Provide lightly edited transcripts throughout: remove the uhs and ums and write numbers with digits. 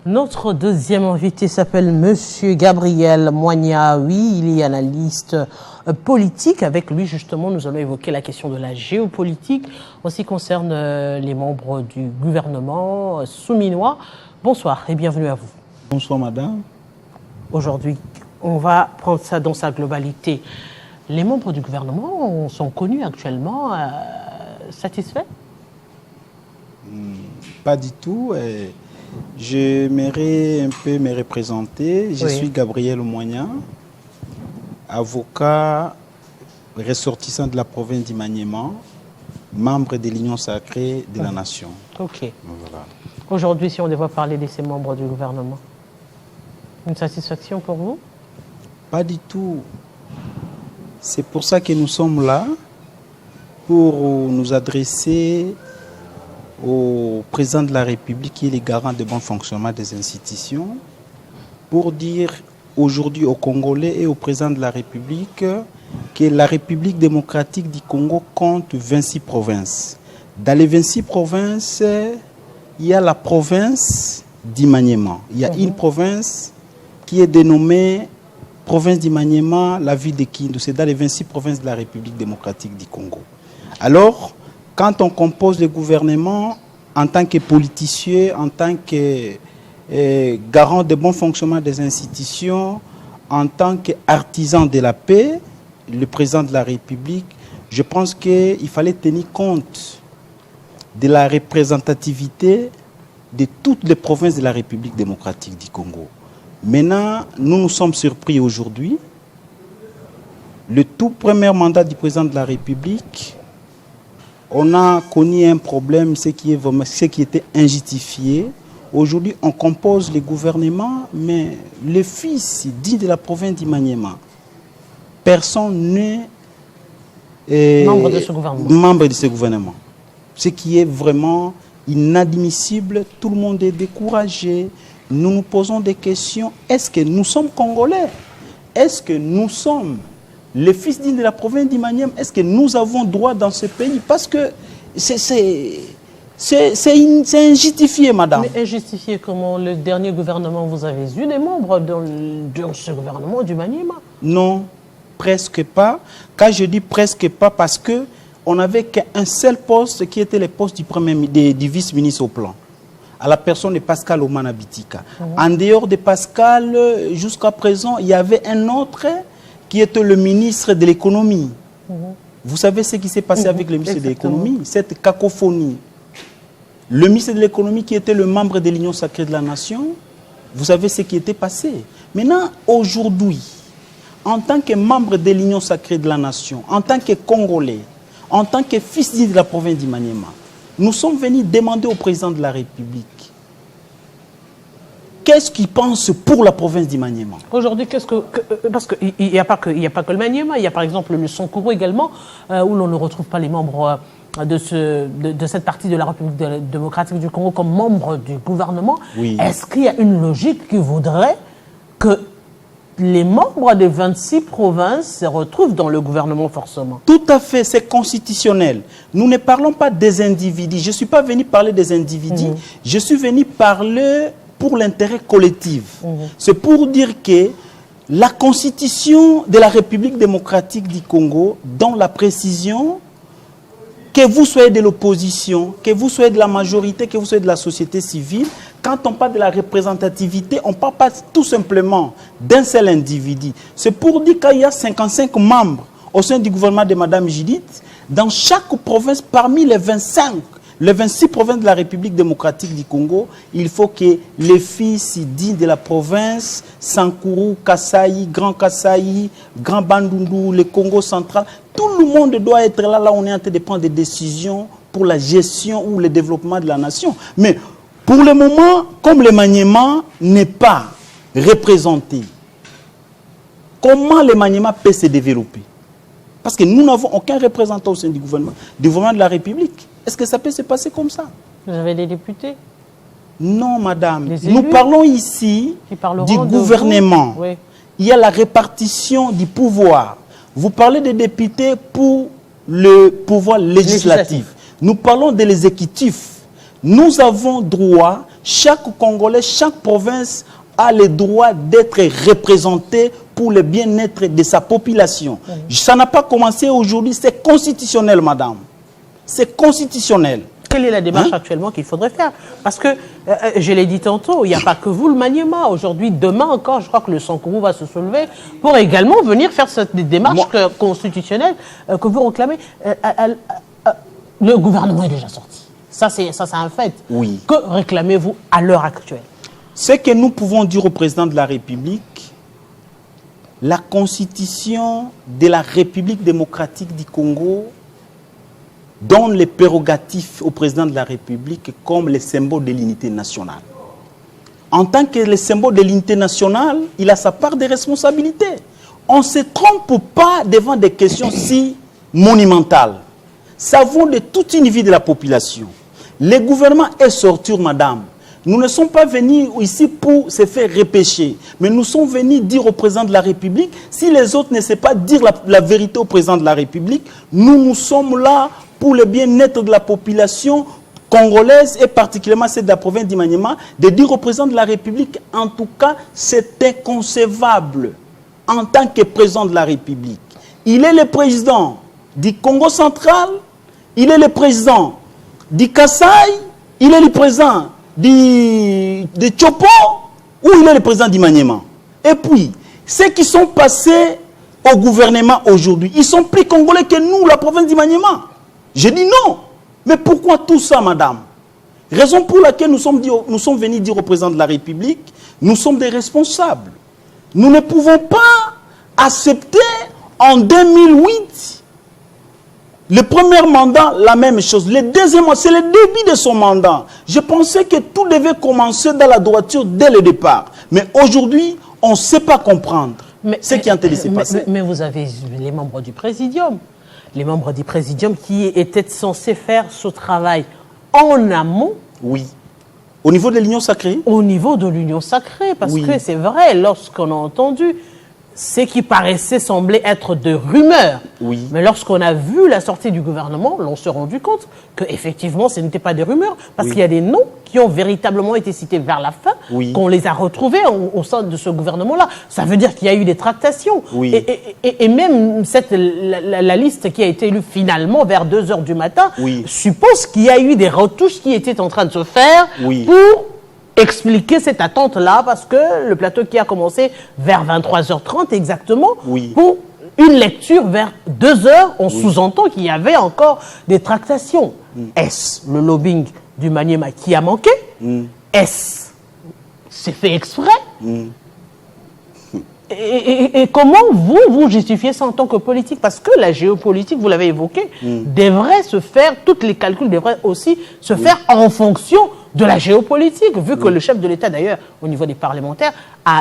Notre deuxième invité s'appelle Monsieur Gabriel Moigna. Oui, il est analyste politique. Avec lui, justement, nous allons évoquer la question de la géopolitique, aussi concerne les membres du gouvernement souminois. Bonsoir et bienvenue à vous. Bonsoir, madame. Aujourd'hui, on va prendre ça dans sa globalité. Les membres du gouvernement sont connus actuellement, satisfaits? Pas du tout. J'aimerais un peu me représenter. Je suis Gabriel Moigna, avocat ressortissant de la province d'Imaniema, membre de l'Union sacrée de la nation. Ok. Voilà. Aujourd'hui, si on devait parler de ces membres du gouvernement, une satisfaction pour vous? Pas du tout. C'est pour ça que nous sommes là, pour nous adresser au président de la République qui est le garant de bon fonctionnement des institutions, pour dire aujourd'hui aux Congolais et au président de la République que la République démocratique du Congo compte 26 provinces. Dans les 26 provinces, il y a la province d'Imaniema. Il y a une province qui est dénommée province d'Imaniema, la ville de Kindu. C'est dans les 26 provinces de la République démocratique du Congo. Alors, quand on compose le gouvernement, en tant que politicien, en tant que garant de bon fonctionnement des institutions, en tant qu'artisan de la paix, le président de la République, je pense qu'il fallait tenir compte de la représentativité de toutes les provinces de la République démocratique du Congo. Maintenant, nous nous sommes surpris aujourd'hui. Le tout premier mandat du président de la République, on a connu un problème, ce qui était injustifié. Aujourd'hui, on compose le gouvernement, mais le fils dit de la province d'Imaniema, personne n'est membre de ce gouvernement. Ce qui est vraiment inadmissible. Tout le monde est découragé. Nous nous posons des questions. Est-ce que nous sommes Congolais? Est-ce que nous sommes les fils dignes de la province d'Imaniema? Est-ce que nous avons droit dans ce pays? Parce que c'est injustifié, madame. Mais injustifié comment? Le dernier gouvernement, vous avez eu des membres dans ce gouvernement d'Imaniema? Non, presque pas. Quand je dis presque pas, parce qu'on n'avait qu'un seul poste qui était le poste du vice-ministre au plan, à la personne de Pascal Omana Bitika. En dehors de Pascal, jusqu'à présent, il y avait un autre qui était le ministre de l'économie. Vous savez ce qui s'est passé avec le ministre de l'économie? Cette cacophonie. Le ministre de l'économie qui était le membre de l'Union sacrée de la nation, vous savez ce qui était passé. Maintenant, aujourd'hui, en tant que membre de l'Union sacrée de la nation, en tant que Congolais, en tant que fils de la province d'Imaniema, nous sommes venus demander au président de la République qu'est-ce qu'il pense pour la province d'Imaniema. Aujourd'hui, parce qu'il n'y a pas que le Maniema, il y a par exemple le Sankuru également, où l'on ne retrouve pas les membres de cette partie de la République démocratique du Congo comme membres du gouvernement. Oui. Est-ce qu'il y a une logique qui voudrait que les membres des 26 provinces se retrouvent dans le gouvernement forcément? Tout à fait, c'est constitutionnel. Nous ne parlons pas des individus. Je ne suis pas venu parler des individus, je suis venu parler pour l'intérêt collectif. C'est pour dire que la constitution de la République démocratique du Congo, dans la précision, que vous soyez de l'opposition, que vous soyez de la majorité, que vous soyez de la société civile, quand on parle de la représentativité, on ne parle pas tout simplement d'un seul individu. C'est pour dire qu'il y a 55 membres au sein du gouvernement de Mme Judith, dans chaque province, parmi les 26 provinces de la République démocratique du Congo, il faut que les fils dignes de la province, Sankuru, Kasaï, Grand Bandundu, le Congo central, tout le monde doit être là. Là, on est en train de prendre des décisions pour la gestion ou le développement de la nation. Mais pour le moment, comme le Maniema n'est pas représenté, comment le Maniema peut se développer? Parce que nous n'avons aucun représentant au sein du gouvernement de la République. Est-ce que ça peut se passer comme ça? Vous avez des députés? Non, madame. Nous parlons ici du gouvernement. Oui. Il y a la répartition du pouvoir. Vous parlez des députés pour le pouvoir législatif. Nous parlons de l'exécutif. Nous avons droit chaque Congolais, chaque province a le droit d'être représenté pour le bien-être de sa population. Ça n'a pas commencé aujourd'hui, c'est constitutionnel, madame. C'est constitutionnel. Quelle est la démarche actuellement qu'il faudrait faire? Parce que, je l'ai dit tantôt, il n'y a pas que vous le Maniema. Aujourd'hui, demain encore, je crois que le Sankourou va se soulever pour également venir faire cette démarche constitutionnelle que vous réclamez. Le gouvernement est déjà sorti. Ça, c'est un fait. Oui. Que réclamez-vous à l'heure actuelle? Ce que nous pouvons dire au président de la République, la constitution de la République démocratique du Congo donne les prérogatives au président de la République comme les symboles de l'unité nationale. En tant que le symbole de l'unité nationale, il a sa part de responsabilité. On ne se trompe pas devant des questions si monumentales. Ça vaut de toute une vie de la population. Le gouvernement est sorti, madame. Nous ne sommes pas venus ici pour se faire repêcher, mais nous sommes venus dire au président de la République, si les autres ne savent pas dire la vérité au président de la République, nous sommes là pour le bien-être de la population congolaise et particulièrement celle de la province du Maniema, de dire au président de la République, en tout cas, c'est inconcevable en tant que président de la République. Il est le président du Congo central, il est le président du Kasaï, il est le président de Tchopo, ou il est le président du Maniema. Et puis, ceux qui sont passés au gouvernement aujourd'hui, ils sont plus congolais que nous, la province du Maniema. Je dis non. Mais pourquoi tout ça, madame? Raison pour laquelle nous sommes venus dire au président de la République, nous sommes des responsables. Nous ne pouvons pas accepter en 2008, le premier mandat, la même chose. Le deuxième, c'est le début de son mandat. Je pensais que tout devait commencer dans la droiture dès le départ. Mais aujourd'hui, on ne sait pas comprendre ce qui est en train de se passer. Mais vous avez les membres du Présidium. Les membres du Présidium qui étaient censés faire ce travail en amont. Oui. Au niveau de l'Union sacrée? Au niveau de l'Union sacrée. Parce que c'est vrai, lorsqu'on a entendu ce qui paraissait sembler être de rumeurs. Oui. Mais lorsqu'on a vu la sortie du gouvernement, on s'est rendu compte qu'effectivement, ce n'était pas des rumeurs. Parce qu'il y a des noms qui ont véritablement été cités vers la fin, qu'on les a retrouvés au sein de ce gouvernement-là. Ça veut dire qu'il y a eu des tractations. Et même la liste qui a été élue finalement vers 2 h du matin suppose qu'il y a eu des retouches qui étaient en train de se faire pour expliquer cette attente-là, parce que le plateau qui a commencé vers 23h30 exactement, pour une lecture vers 2 h, on sous-entend qu'il y avait encore des tractations. Est-ce le lobbying du Maniema qui a manqué? Est-ce c'est fait exprès? Et comment vous justifiez ça en tant que politique? Parce que la géopolitique, vous l'avez évoqué, devrait se faire, tous les calculs devraient aussi se faire en fonction de la géopolitique, vu que le chef de l'État, d'ailleurs, au niveau des parlementaires,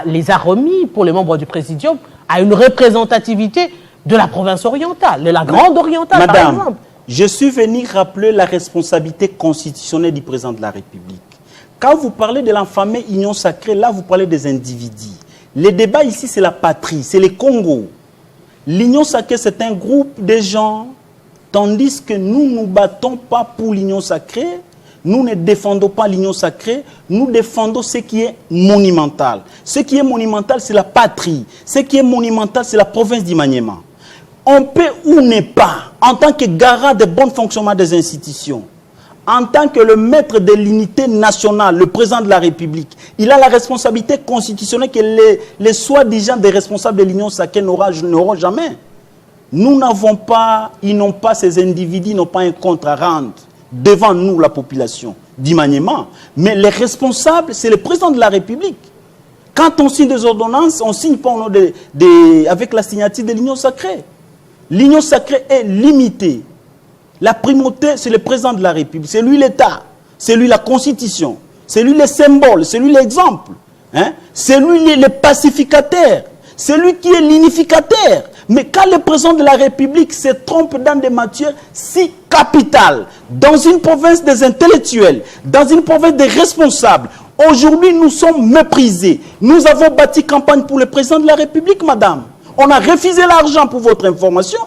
les a remis pour les membres du Présidium à une représentativité de la province orientale, de la grande orientale, par exemple. Je suis venu rappeler la responsabilité constitutionnelle du président de la République. Quand vous parlez de l'infamée union sacrée, là, vous parlez des individus. Le débat ici, c'est la patrie, c'est le Congo. L'union sacrée, c'est un groupe de gens, tandis que nous ne nous battons pas pour l'union sacrée. Nous ne défendons pas l'union sacrée, nous défendons ce qui est monumental. Ce qui est monumental, c'est la patrie. Ce qui est monumental, c'est la province du Maniema. On peut ou n'est pas, en tant que garant de bon fonctionnement des institutions, en tant que le maître de l'unité nationale, le président de la République, il a la responsabilité constitutionnelle que les soi-disant des responsables de l'union sacrée n'auront jamais. Nous n'avons pas, ils n'ont pas, ces individus n'ont pas un compte à rendre devant nous, la population du Maniema. Mais les responsables, c'est le président de la République. Quand on signe des ordonnances, on ne signe pas au nom avec la signature de l'union sacrée. L'union sacrée est limitée. La primauté, c'est le président de la République. C'est lui l'État. C'est lui la Constitution. C'est lui le symbole. C'est lui l'exemple. C'est lui le pacificateur. C'est lui qui est l'unificateur. Mais quand le président de la République se trompe dans des matières si capitales, dans une province des intellectuels, dans une province des responsables, aujourd'hui nous sommes méprisés. Nous avons bâti campagne pour le président de la République, madame. On a refusé l'argent pour votre information.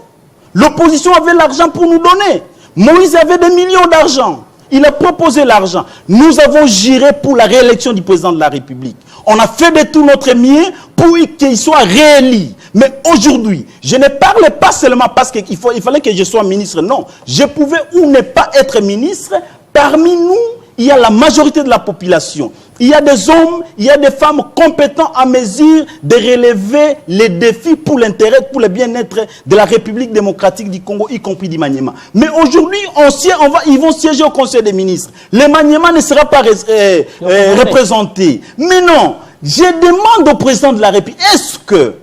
L'opposition avait l'argent pour nous donner. Moïse avait des millions d'argent. Il a proposé l'argent. Nous avons géré pour la réélection du président de la République. On a fait de tout notre mieux pour qu'il soit réélu. Mais aujourd'hui, je ne parle pas seulement parce qu'il fallait que je sois ministre. Non, je pouvais ou ne pas être ministre. Parmi nous, il y a la majorité de la population. Il y a des hommes, il y a des femmes compétents à mesure de relever les défis pour l'intérêt, pour le bien-être de la République démocratique du Congo, y compris du Maniema. Mais aujourd'hui, ils vont siéger au Conseil des ministres. Le Maniema ne sera pas représenté. Mais non, je demande au président de la République, est-ce que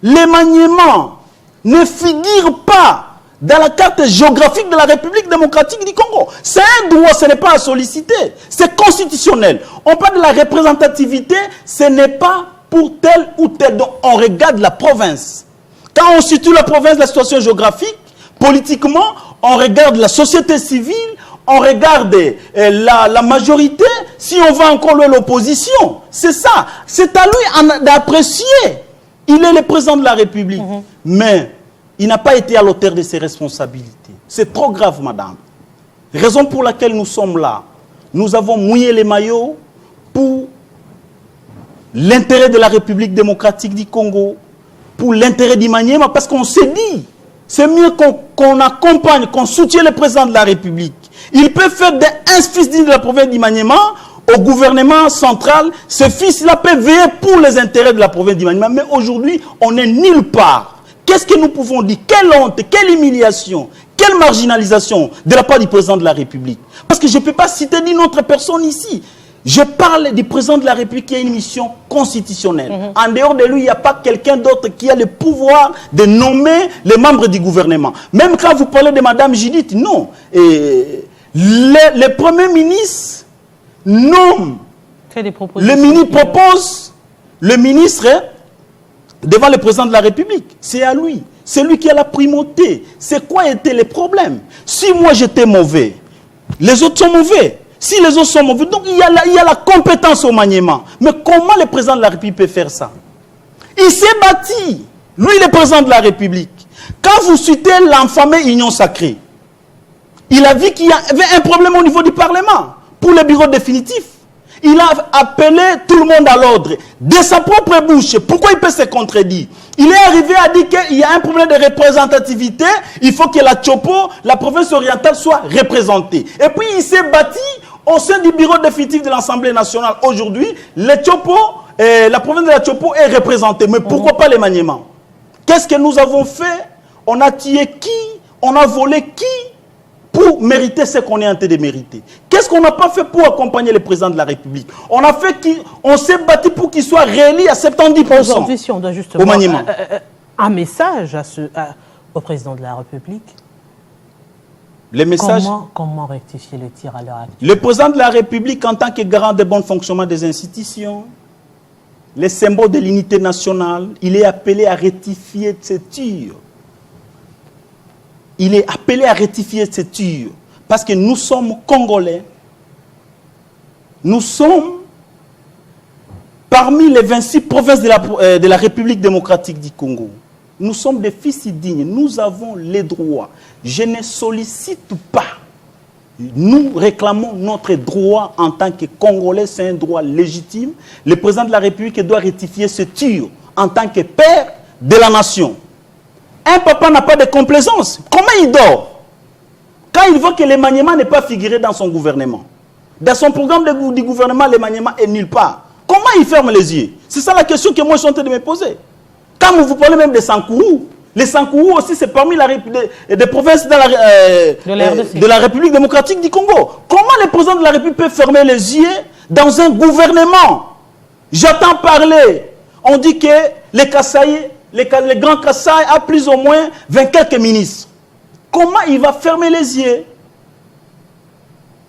le Maniema ne figure pas dans la carte géographique de la République démocratique du Congo? C'est un droit, ce n'est pas à solliciter. C'est constitutionnel. On parle de la représentativité, ce n'est pas pour tel ou tel. Donc on regarde la province. Quand on situe la province, la situation géographique, politiquement, on regarde la société civile, on regarde la majorité, si on va encore l'opposition. C'est ça. C'est à lui d'apprécier. Il est le président de la République. Mais il n'a pas été à l'auteur de ses responsabilités. C'est trop grave, madame. Raison pour laquelle nous sommes là. Nous avons mouillé les maillots pour l'intérêt de la République démocratique du Congo, pour l'intérêt du Maniema, parce qu'on s'est dit, c'est mieux qu'on accompagne, qu'on soutienne le président de la République. Il peut faire un fils digne de la province du Maniema au gouvernement central. Ce fils-là peut veiller pour les intérêts de la province du Maniema. Mais aujourd'hui, on n'est nulle part. Qu'est-ce que nous pouvons dire? Quelle honte, quelle humiliation, quelle marginalisation de la part du président de la République. Parce que je ne peux pas citer d'une autre personne ici. Je parle du président de la République qui a une mission constitutionnelle. En dehors de lui, il n'y a pas quelqu'un d'autre qui a le pouvoir de nommer les membres du gouvernement. Même quand vous parlez de Mme Judith, non. Le Premier ministre nomme, le ministre propose, le ministre devant le président de la République. C'est à lui. C'est lui qui a la primauté. C'est quoi étaient les problèmes? Si moi j'étais mauvais, les autres sont mauvais. Si les autres sont mauvais, donc il y a la compétence au maniement. Mais comment le président de la République peut faire ça? Il s'est bâti, lui le président de la République. Quand vous citez l'infamée Union Sacrée, il a vu qu'il y avait un problème au niveau du Parlement pour le bureau définitif. Il a appelé tout le monde à l'ordre. De sa propre bouche, pourquoi il peut se contredire? Il est arrivé à dire qu'il y a un problème de représentativité. Il faut que la Tchopo, la province orientale, soit représentée. Et puis il s'est bâti au sein du bureau définitif de l'Assemblée nationale. Aujourd'hui, la province de la Tchopo est représentée. Mais pourquoi pas les Maniema? Qu'est-ce que nous avons fait? On a tué qui? On a volé qui? Pour mériter ce qu'on est en train de mériter. Qu'est-ce qu'on n'a pas fait pour accompagner le président de la République? On s'est battu pour qu'il soit réélu à 70%. Aujourd'hui, si on doit justement un message au président de la République, le message, comment rectifier le tir à l'heure actuelle? Le président de la République, en tant que garant de bon fonctionnement des institutions, les symboles de l'unité nationale, il est appelé à rectifier ces tirs. Il est appelé à rectifier ces tirs. Parce que nous sommes Congolais. Nous sommes parmi les 26 provinces de la République démocratique du Congo. Nous sommes des fils dignes. Nous avons les droits. Je ne sollicite pas. Nous réclamons notre droit en tant que Congolais. C'est un droit légitime. Le président de la République doit rectifier ce tir en tant que père de la nation. Un papa n'a pas de complaisance. Comment il dort? Quand il voit que le Maniema n'est pas figuré dans son gouvernement. Dans son programme du gouvernement, le Maniema est nulle part. Comment il ferme les yeux? C'est ça la question que moi je suis en train de me poser. Quand vous parlez même de Sankourou, les Sankourou aussi c'est parmi des provinces de la République démocratique du Congo. Comment le président de la République peut fermer les yeux dans un gouvernement? J'entends parler, on dit que les Kassaï, le grand Kassai a plus ou moins 20 quelques ministres. Comment il va fermer les yeux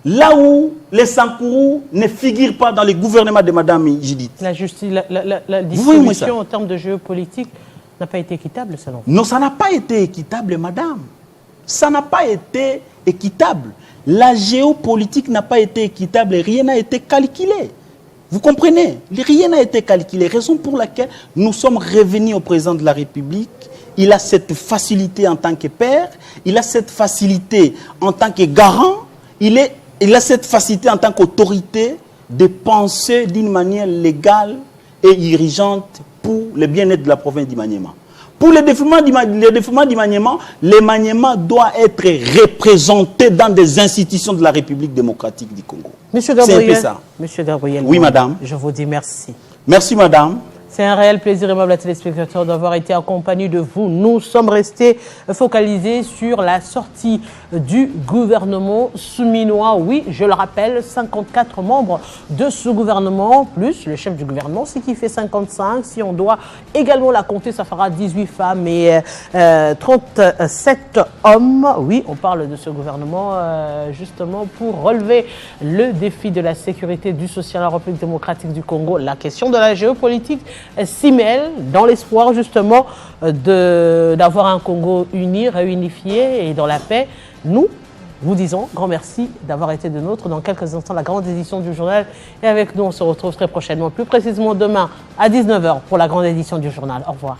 là où les Sankourou ne figurent pas dans le gouvernement de Mme Judith? La distribution en termes de géopolitique n'a pas été équitable, selon vous? Non, ça n'a pas été équitable, madame. Ça n'a pas été équitable. La géopolitique n'a pas été équitable et rien n'a été calculé. Vous comprenez? Rien n'a été calculé. Raison pour laquelle nous sommes revenus au président de la République. Il a cette facilité en tant que père, il a cette facilité en tant que garant, il a cette facilité en tant qu'autorité de penser d'une manière légale et dirigeante pour le bien-être de la province du Maniema. Pour le développement du Maniema, le Maniema doit être représenté dans des institutions de la République démocratique du Congo. Monsieur Gabriel, c'est un peu ça. Monsieur Gabriel, oui, madame. Je vous dis merci. Merci, madame. C'est un réel plaisir, aimable téléspectateurs, d'avoir été accompagné de vous. Nous sommes restés focalisés sur la sortie du gouvernement souminois. Oui, je le rappelle, 54 membres de ce gouvernement, plus le chef du gouvernement, ce qui fait 55. Si on doit également la compter, ça fera 18 femmes et 37 hommes. Oui, on parle de ce gouvernement justement pour relever le défi de la sécurité, du social en République démocratique du Congo. La question de la géopolitique s'y mêle dans l'espoir justement d'avoir un Congo uni, réunifié et dans la paix. Nous vous disons grand merci d'avoir été de nôtres. Dans quelques instants, la grande édition du journal. Et avec nous, on se retrouve très prochainement, plus précisément demain à 19 h pour la grande édition du journal. Au revoir.